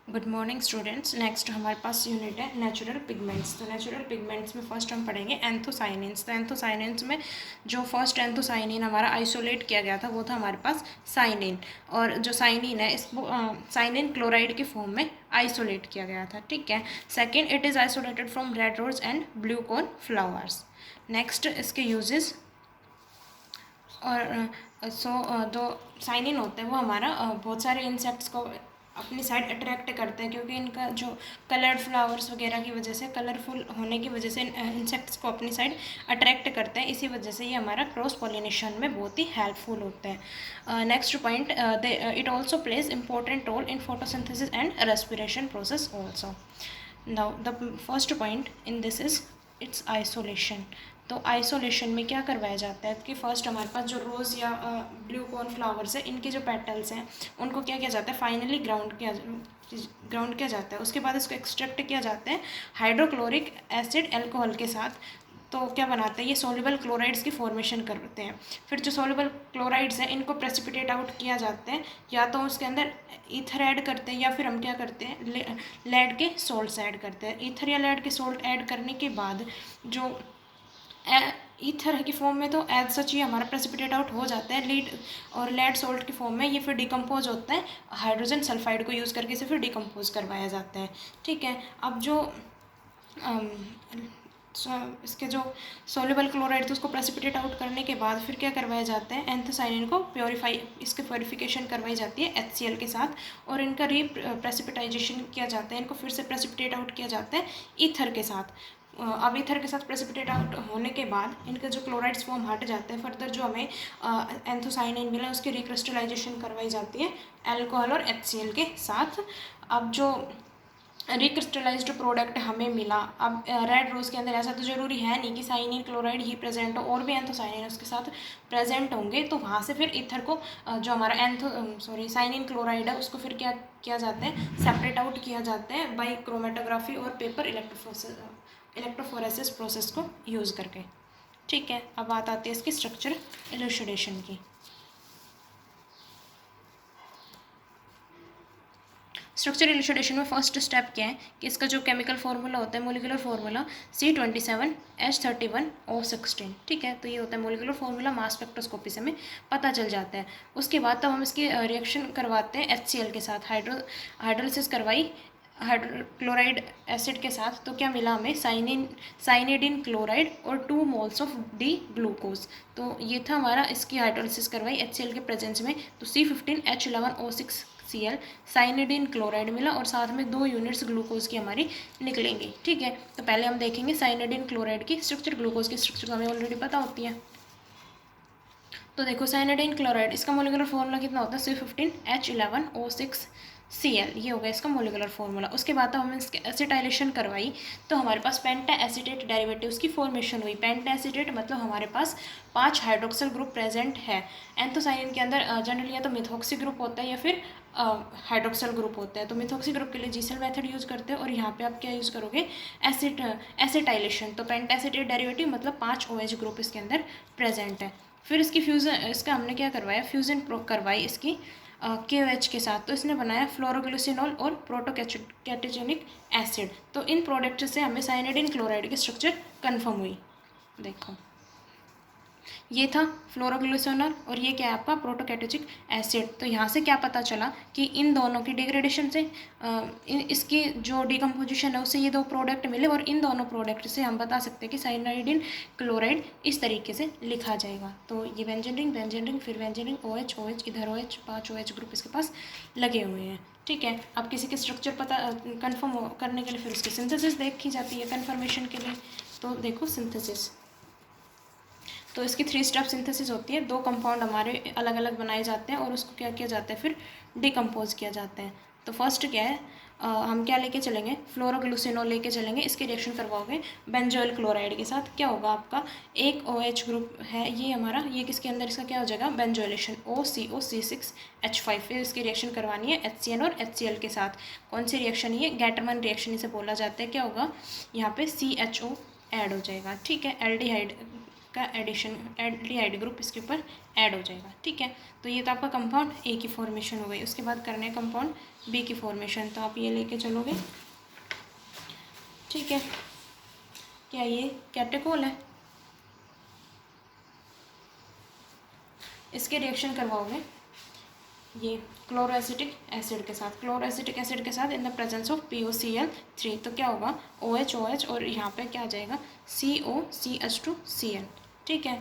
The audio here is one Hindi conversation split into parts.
Good morning students. नेक्स्ट हमारे पास यूनिट है नेचुरल पिगमेंट्स। तो नेचुरल पिगमेंट्स में फर्स्ट हम पढ़ेंगे एंथोसाइनिन्स। तो एंथोसाइनिन्स में जो फर्स्ट एंथोसाइनिन हमारा आइसोलेट किया गया था वो था हमारे पास साइनिन, और जो साइनिन है इसको साइनिन क्लोराइड के फॉर्म में आइसोलेट किया गया था। ठीक है। Second, it is isolated from red rose and blue corn flowers. Next इसके यूजेस, और जो साइनिन होते हैं वो हमारा बहुत सारे इंसेक्ट्स को अपनी साइड अट्रैक्ट करते हैं, क्योंकि इनका जो कलर्ड फ्लावर्स वगैरह की वजह से, कलरफुल होने की वजह से इंसेक्ट्स को अपनी साइड अट्रैक्ट करते हैं। इसी वजह से ये हमारा क्रॉस पॉलिनेशन में बहुत ही हेल्पफुल होते हैं। Next point, it also plays important role in photosynthesis and respiration process also. Now the first point in this is its isolation. तो आइसोलेशन में क्या करवाया जाता है कि फर्स्ट हमारे पास जो रोज़ या ब्लू कॉर्न फ्लावर्स है, इनके जो पेटल्स हैं उनको क्या किया जाता है, फाइनली ग्राउंड किया जाता है। उसके बाद इसको एक्सट्रैक्ट किया जाता है हाइड्रोक्लोरिक एसिड एल्कोहल के साथ। तो क्या बनाते हैं, ये सोल्यूबल क्लोराइड्स की फॉर्मेशन करते हैं। फिर जो सोल्यूबल क्लोराइड्स हैं इनको प्रेसिपिटेट आउट किया जाता है, या तो उसके अंदर ईथर ऐड करते हैं या फिर हम क्या करते हैं, लेड के सोल्ट्स ऐड करते हैं। ईथर या लेड के सोल्ट ऐड करने के बाद जो ईथर की फॉर्म में तो एज सच ही हमारा प्रेसिपिटेट आउट हो जाता है। लीड और लेड सोल्ट की फॉर्म में ये फिर डिकम्पोज होता है, हाइड्रोजन सल्फाइड को यूज़ करके इसे फिर डिकम्पोज करवाया जाता है। ठीक है। अब जो इसके जो सोल्यूबल क्लोराइड थे उसको प्रेसिपिटेट आउट करने के बाद फिर क्या करवाया जाता है, एंथोसाइनिन को प्योरीफाई, इसकी प्योरीफिकेशन करवाई जाती है HCl के साथ, और इनका प्रेसिपिटाइजेशन किया जाता है। इनको फिर से प्रेसिपिटेट आउट किया जाता है ईथर के साथ। अब ईथर के साथ प्रेसिपिटेट आउट होने के बाद इनका जो क्लोराइड्स फॉर्म हट जाते हैं। फर्दर जो हमें एंथोसाइनिन मिला उसकी रिक्रिस्टलाइजेशन करवाई जाती है अल्कोहल और HCl के साथ। अब जो रिक्रिस्टलाइज्ड प्रोडक्ट हमें मिला, अब रेड रोज़ के अंदर ऐसा तो ज़रूरी है नहीं कि साइनिन क्लोराइड ही प्रेजेंट हो, और भी एंथोसाइनिन उसके साथ प्रेजेंट होंगे। तो वहाँ से फिर ईथर को जो हमारा साइनिन क्लोराइड है उसको फिर क्या किया जाता है, सेपरेट आउट किया जाता है बाई क्रोमेटोग्राफी और पेपर इलेक्ट्रोफोरेसिस प्रोसेस को यूज़ करके। ठीक है। अब बात आती है इसकी स्ट्रक्चर इलुसिडेशन की। स्ट्रक्चर इलुसिडेशन में फर्स्ट स्टेप क्या है कि इसका जो केमिकल फार्मूला होता है, मोलिकुलर फार्मूला C27H31O16। ठीक है। तो ये होता है मोलिकुलर फार्मूला, मास स्पेक्ट्रोस्कोपी से हमें पता चल जाता है। उसके बाद तब हम इसकी रिएक्शन करवाते हैं HCl के साथ, हाइड्रोलिसिस करवाई हाइड्रोक्लोराइड एसिड के साथ। तो क्या मिला हमें, साइनिडिन क्लोराइड और 2 मोल्स ऑफ डी ग्लूकोज। तो ये था हमारा, इसकी हाइड्रोलिसिस करवाई HCl के प्रेजेंस में। तो C15H11O6Cl साइनिडिन क्लोराइड मिला, और साथ में 2 यूनिट्स ग्लूकोज की हमारी निकलेंगी। ठीक है। तो पहले हम देखेंगे साइनिडिन क्लोराइड की स्ट्रक्चर। ग्लूकोज की स्ट्रक्चर तो हमें ऑलरेडी पता होती है। तो देखो साइनिडिन क्लोराइड, इसका मोलिकुलर फॉर्मूला कितना होता है, C15H11O6Cl। ये हो गया इसका मोलिकुलर फॉर्मूला। उसके बाद तो हमने इसके एसिटाइलेशन करवाई, तो हमारे पास पेंटा एसीटेट डेरिवेटिव्स की फॉर्मेशन हुई। पेंटा एसीटेट मतलब हमारे पास 5 हाइड्रोक्सिल ग्रुप प्रेजेंट है। एंथोसाइनिन के अंदर जनरली या तो मिथॉक्सी ग्रुप होता है या फिर हाइड्रोक्सिल ग्रुप होता है। तो मिथॉक्सी ग्रुप के लिए जीसेल मेथड यूज़ करते हैं, और यहाँ पे आप क्या यूज़ करोगे, एसिटाइलेशन। तो पेंटा एसीटेट डेरिवेटिव मतलब 5 OH ग्रुप इसके अंदर प्रेजेंट है। फिर इसकी इसका हमने क्या करवाया, फ्यूजन करवाई इसकी KOH के साथ। तो इसने बनाया फ्लोरोग्लिसिनॉल और प्रोटोकैटेजेनिक एसिड। तो इन प्रोडक्ट से हमें साइनिडिन क्लोराइड की स्ट्रक्चर कन्फर्म हुई। देखो ये था फ्लोरोग्लिसरॉल, और ये क्या है आपका प्रोटोकैटेजिक एसिड। तो यहाँ से क्या पता चला कि इन दोनों की डिग्रेडेशन से इसकी जो डिकम्पोजिशन है उससे ये 2 प्रोडक्ट मिले, और इन दोनों प्रोडक्ट से हम बता सकते हैं कि साइनाइडिन क्लोराइड इस तरीके से लिखा जाएगा। तो ये व्यंजन रिंग, फिर व्यंजन रिंग, OH इधर OH, 5 OH ग्रुप इसके पास लगे हुए हैं। ठीक है। अब किसी के स्ट्रक्चर पता कन्फर्म करने के लिए फिर उसकी सिंथेसिस देखी जाती है कन्फर्मेशन के लिए। तो देखो सिंथेसिस, तो इसकी 3 स्टेप सिंथेसिस होती है। 2 कंपाउंड हमारे अलग अलग बनाए जाते हैं, और उसको क्या किया जाता है, फिर डिकम्पोज किया जाता है। तो फर्स्ट क्या है, हम क्या लेके चलेंगे, फ्लोरोग्लूसिनॉल लेके चलेंगे। इसके रिएक्शन करवाओगे बेंजोइल क्लोराइड के साथ। क्या होगा आपका, एक OH ग्रुप है ये हमारा, ये किसके अंदर इसका क्या हो जाएगा, बेंजोइलेशन, OCO C6H5। फिर इसकी रिएक्शन करवानी है HCN और HCl के साथ। कौन सी रिएक्शन, ये गैटरमन रिएक्शन इसे बोला जाता है। क्या होगा, यहाँ पे CHO ऐड हो जाएगा। ठीक है। एल्डिहाइड का एडिशन, एल्डिहाइड ग्रुप इसके ऊपर ऐड हो जाएगा। ठीक है, तो ये तो आपका कंपाउंड ए की फॉर्मेशन हो गई। उसके बाद करना है कंपाउंड बी की फॉर्मेशन, तो आप ये लेके चलोगे। ठीक है, क्या ये कैटेकोल है, इसके रिएक्शन करवाओगे ये क्लोरोएसिटिक एसिड के साथ, क्लोरोएसिटिक एसिड के साथ in the presence of POCl3, तो क्या होगा OH और यहाँ पे क्या आ जाएगा COCH2Cl। ठीक है,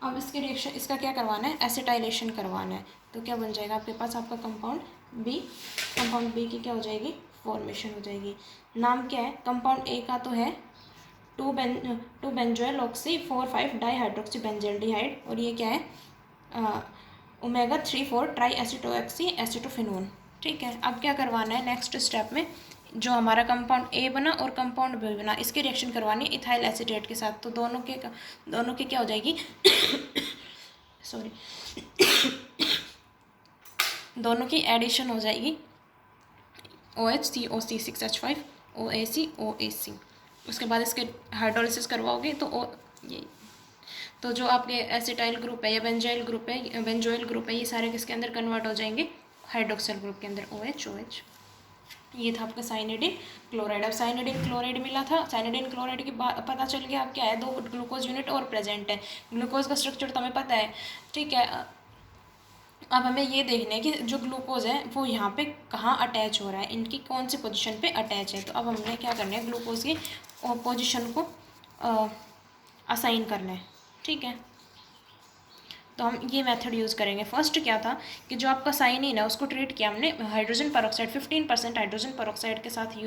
अब इसके रिएक्शन, इसका क्या करवाना है, एसिटाइलेशन करवाना है। तो क्या बन जाएगा आपके पास आपका कंपाउंड बी, कंपाउंड बी की क्या हो जाएगी, फॉर्मेशन हो जाएगी। नाम क्या है कंपाउंड ए का, तो है 2-बेंजोइल ऑक्सी 4,5 डाईहाइड्रोक्सी बेंजल्डिहाइड, और ये क्या है ओमेगा 3,4 ट्राई एसिटोएक्सी एसिटोफिनोन। ठीक है, अब क्या करवाना है नेक्स्ट स्टेप में, जो हमारा कंपाउंड ए बना और कंपाउंड बी बना, इसकी रिएक्शन करवानी है इथाइल एसीटेट के साथ। तो दोनों के क्या हो जाएगी सॉरी दोनों की एडिशन हो जाएगी OHCOC6H5 OAC। उसके बाद इसके हाइड्रोलिसिस करवाओगे तो ये तो जो आपके एसिटाइल ग्रुप है या बेंजोइल ग्रुप है, ये सारे किसके अंदर कन्वर्ट हो जाएंगे, हाइड्रोक्सिल ग्रुप के अंदर, OH। ये था आपका साइनेडिन क्लोराइड। अब साइनेडिन क्लोराइड मिला था, साइनेडिन क्लोराइड की बात पता चल गया। अब क्या है, 2 ग्लूकोज यूनिट और प्रेजेंट है। ग्लूकोज का स्ट्रक्चर तो हमें पता है। ठीक है, अब हमें ये देखना है कि जो ग्लूकोज है वो यहाँ पे कहाँ अटैच हो रहा है, इनकी कौन सी पोजीशन पे अटैच है। तो अब हमने क्या करना है, ग्लूकोज की पोजीशन को असाइन करना है। ठीक है, तो हम ये मेथड यूज़ करेंगे। फर्स्ट क्या था कि जो आपका साइनिन है उसको ट्रीट किया हमने हाइड्रोजन पेरोक्साइड 15% हाइड्रोजन पेरोक्साइड के साथ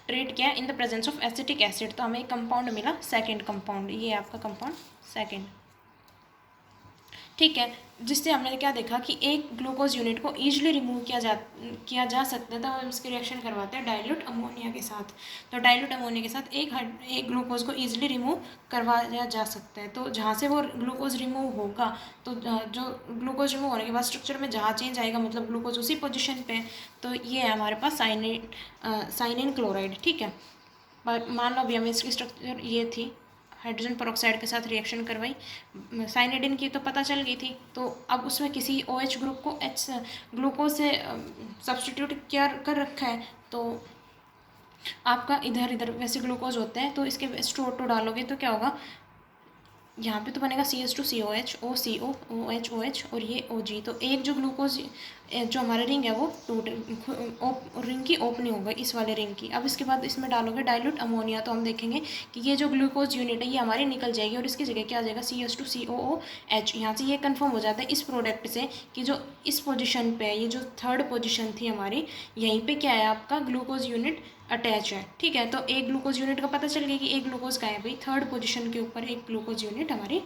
ट्रीट किया in the presence of acetic acid. तो हमें एक कंपाउंड मिला, सेकंड कंपाउंड, ये आपका कंपाउंड सेकंड। ठीक है, जिससे हमने क्या देखा कि एक ग्लूकोज यूनिट को ईजिली रिमूव किया जा सकता है। तो हम इसकी रिएक्शन करवाते हैं डाइल्यूट अमोनिया के साथ। तो डाइल्यूट अमोनिया के साथ एक ग्लूकोज को ईजिली रिमूव करवाया जा सकता है। तो जहाँ से वो ग्लूकोज रिमूव होगा, तो जो ग्लूकोज रिमूव होने के बाद स्ट्रक्चर में जहाँ चेंज आएगा, मतलब ग्लूकोज उसी पोजिशन पर। तो ये है हमारे पास साइनिन क्लोराइड। ठीक है, मान लो अभी हमें इसकी स्ट्रक्चर ये थी, हाइड्रोजन पेरोक्साइड के साथ रिएक्शन करवाई, साइनेडिन की तो पता चल गई थी। तो अब उसमें किसी OH ग्रुप को ग्लूकोज से सब्सटीट्यूट क्या कर रखा है, तो आपका इधर इधर वैसे ग्लूकोज होते हैं, तो इसके H2O2 डालोगे तो क्या होगा, यहाँ पे तो बनेगा CH2COH OCO OH OH और ये OG। तो एक जो ग्लूकोज जो हमारा रिंग है वो रिंग की ओपनिंग होगा, इस वाले रिंग की। अब इसके बाद इसमें डालोगे डाइल्यूट अमोनिया, तो हम देखेंगे कि ये जो ग्लूकोज यूनिट है ये हमारी निकल जाएगी और इसकी जगह क्या आ जाएगा CH2COOH। यहाँ से ये कन्फर्म हो जाता है इस प्रोडक्ट से कि जो इस पोजिशन पे है, ये जो थर्ड पोजिशन थी हमारी, यहीं पर क्या है आपका ग्लूकोज यूनिट अटैच है। ठीक है, तो एक ग्लूकोज यूनिट का पता चल गया कि एक ग्लूकोज का है भाई, थर्ड पोजीशन के ऊपर एक ग्लूकोज यूनिट हमारी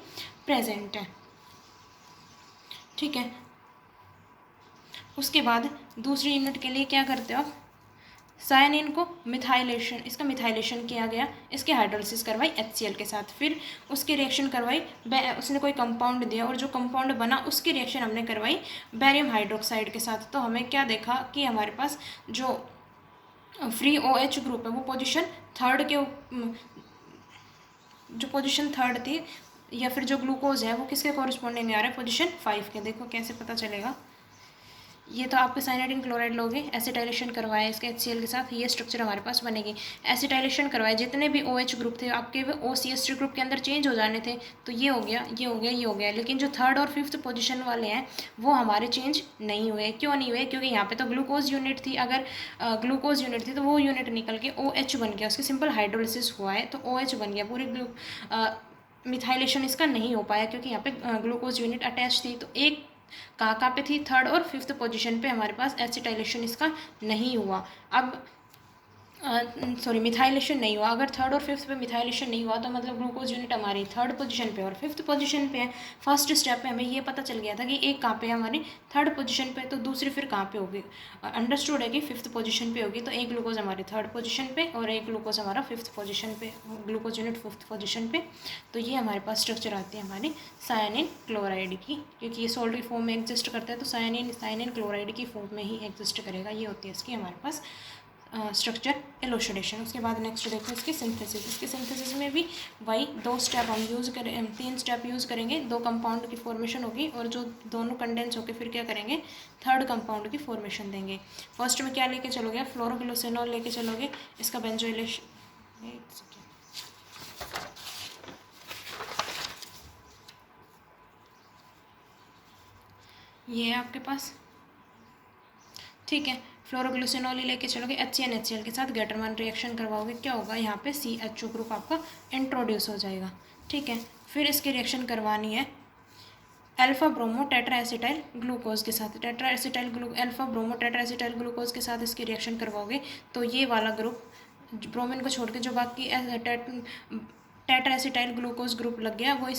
प्रेजेंट है। ठीक है, उसके बाद दूसरी यूनिट के लिए क्या करते हो आप, साइनिन को मिथाइलेशन, इसका मिथाइलेशन किया गया, इसके हाइड्रोलिसिस करवाई HCl के साथ, फिर उसकी रिएक्शन करवाई, उसने कोई कंपाउंड दिया और जो कंपाउंड बना उसकी रिएक्शन हमने करवाई बेरियम हाइड्रोक्साइड के साथ। तो हमें क्या देखा कि हमारे पास जो फ्री OH ग्रुप है वो पोजीशन थर्ड के, जो पोजीशन थर्ड थी, या फिर जो ग्लूकोज है वो किसके कॉरस्पॉन्डिंग आ रहा है, पोजीशन 5 के। देखो कैसे पता चलेगा, ये तो आपके साइनाइडिन क्लोराइड लोगे, एसिटाइलेशन करवाया इसके HCl के साथ, ये स्ट्रक्चर हमारे पास बनेगी। एसिटाइलेशन करवाए, जितने भी OH ग्रुप थे आपके वो OCH3 ग्रुप के अंदर चेंज हो जाने थे, तो ये हो गया, ये हो गया, ये हो गया। लेकिन जो थर्ड और फिफ्थ पोजीशन वाले हैं वो हमारे चेंज नहीं हुए। क्यों नहीं हुए, क्योंकि यहाँ पे तो ग्लूकोज यूनिट थी, अगर ग्लूकोज यूनिट थी तो वो यूनिट निकल के OH बन गया, उसकी सिंपल हाइड्रोलिसिस हुआ है तो OH बन गया। पूरी मिथाइलेशन इसका नहीं हो पाया क्योंकि यहाँ पे ग्लूकोज यूनिट अटैच थी। तो एक कहाँ पे थी, थर्ड और फिफ्थ पोजीशन पे हमारे पास एसिटाइलेशन इसका नहीं हुआ। अब मिथाइलेशन नहीं हुआ। अगर थर्ड और फिफ्थ पे मिथाइलेशन नहीं हुआ तो मतलब ग्लूकोज यूनिट हमारी थर्ड पोजीशन पे और फिफ्थ पोजीशन पे है। फर्स्ट स्टेप में हमें ये पता चल गया था कि एक कहाँ पे है हमारी थर्ड पोजीशन पे, तो दूसरी फिर कहाँ पे होगी, अंडरस्टूड है कि फिफ्थ पोजीशन पे होगी। तो एक ग्लूकोज हमारी थर्ड पोजीशन पे और एक ग्लूकोज हमारा फिफ्थ पोजीशन पे, ग्लूकोज यूनिट फिफ्थ पोजीशन पे। तो ये हमारे पास स्ट्रक्चर आती है हमारी साइनिन क्लोराइड की, क्योंकि ये सॉल्ट की फॉर्म में एग्जिस्ट करता है तो साइनिन क्लोराइड की फॉर्म में ही एग्जिस्ट करेगा। ये होती है इसकी हमारे पास स्ट्रक्चर एलोसिडेशन। उसके बाद नेक्स्ट देखो इसकी सिंथेसिस। इसके सिंथेसिस में भी वही 2 स्टेप हम यूज़ करें, 3 स्टेप यूज़ करेंगे। 2 कंपाउंड की फॉर्मेशन होगी और जो दोनों कंडेंस होकर फिर क्या करेंगे, थर्ड कंपाउंड की फॉर्मेशन देंगे। फर्स्ट में क्या लेके चलोगे, फ्लोरोग्लिसरॉल लेके चलोगे। इसका बेंजोइलेशन, ये है आपके पास, ठीक है। फ्लोरोग्लिसरॉल ही लेके चलोगे, HCnHCl के साथ गेटरमान रिएक्शन करवाओगे, क्या होगा यहाँ पे CHO ग्रुप आपका इंट्रोड्यूस हो जाएगा, ठीक है। फिर इसकी रिएक्शन करवानी है अल्फा ब्रोमो टेट्राएसिटाइल ग्लूकोज के साथ। अल्फा ब्रोमो टेट्राएसिटाइल ग्लूकोज के साथ इसकी रिएक्शन करवाओगे तो ये वाला ग्रुप ब्रोमीन को छोड़ के जो बाकी टेट्राएसिटाइल ग्लूकोज ग्रुप लग गया वो इस